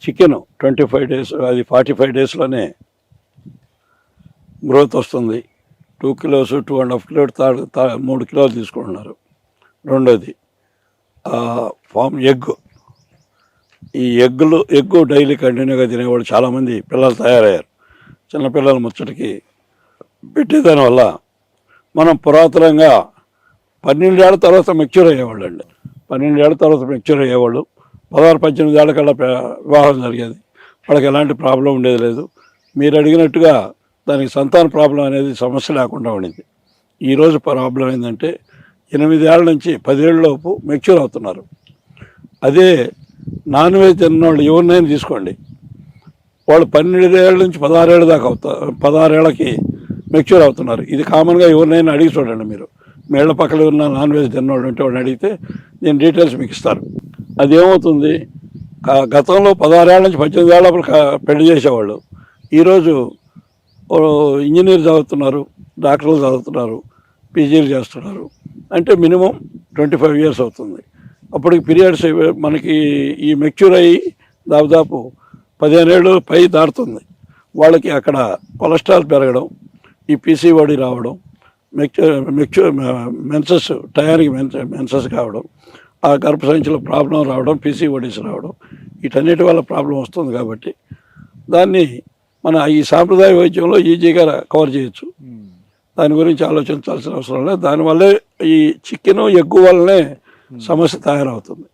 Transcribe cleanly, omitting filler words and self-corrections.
Chicken 25 days, అది 45 డేస్లోనే growth వస్తుంది. 2 కిలోస్, 2.5 కిలో, 3 కిలోలు తీసుకుంటున్నారు. రెండోది ఫామ్ ఈ ఎగ్గు డైలీ కంటిన్యూగా తినేవాళ్ళు చాలామంది పిల్లలు తయారయ్యారు. చిన్నపిల్లల ముచ్చటికి పెట్టేదానివల్ల మనం పురాతనంగా 12 ఏళ్ల తర్వాత మెచ్యూర్ అయ్యేవాళ్ళు అండి. 12 ఏళ్ల తర్వాత మెచ్యూర్ అయ్యేవాళ్ళు. 16-18 ఏళ్ల కల్లా వివాహం జరిగేది. వాళ్ళకి ఎలాంటి ప్రాబ్లం ఉండేది లేదు. మీరు అడిగినట్టుగా దానికి సంతాన ప్రాబ్లం అనేది సమస్య లేకుండా ఉండింది. ఈరోజు ప్రాబ్లం ఏంటంటే 8 ఏళ్ళ నుంచి 10 ఏళ్ళలోపు మెచ్యూర్ అవుతున్నారు. అదే నాన్ వెజ్ తిన్నవాళ్ళు ఎవరినైనా తీసుకోండి, వాళ్ళు 12 ఏళ్ళ నుంచి 16 ఏళ్ళ దాకా 16 ఏళ్ళకి మెచ్యూర్ అవుతున్నారు. ఇది కామన్గా ఎవరినైనా అడిగి చూడండి. మీరు మీ ఇళ్ళ పక్కన ఉన్న నాన్ వెజ్ తిన్నవాళ్ళు ఉంటే వాడిని అడిగితే నేను డీటెయిల్స్ మీకు ఇస్తారు. అది ఏమవుతుంది, గతంలో 16 ఏళ్ళ నుంచి 18 ఏళ్ళ పెళ్లి చేసేవాళ్ళు ఈరోజు ఇంజనీర్ చదువుతున్నారు, డాక్టర్లు చదువుతున్నారు, పీజీలు చేస్తున్నారు. అంటే మినిమం 25 ఇయర్స్ అవుతుంది. అప్పటికి పీరియడ్స్ మనకి ఈ మెచ్యూర్ అయ్యి దాదాపు 15 ఏళ్ళు పై దాటుతుంది. వాళ్ళకి అక్కడ కొలెస్ట్రాల్ పెరగడం, ఈ పీసీఓడి రావడం, మెన్సెస్ టయానికి మెన్సెస్ కావడం, ఆ గర్భసంచిలో ప్రాబ్లం రావడం, పీసీఓడీస్ రావడం, వీటన్నిటి వల్ల ప్రాబ్లం వస్తుంది. కాబట్టి దాన్ని మన ఈ సాంప్రదాయ వైద్యంలో ఈజీగా కవర్ చేయొచ్చు. దాని గురించి ఆలోచించాల్సిన అవసరం లేదు. దానివల్లే ఈ చికెన్ ఎగ్గు వల్లనే సమస్య తయారవుతుంది.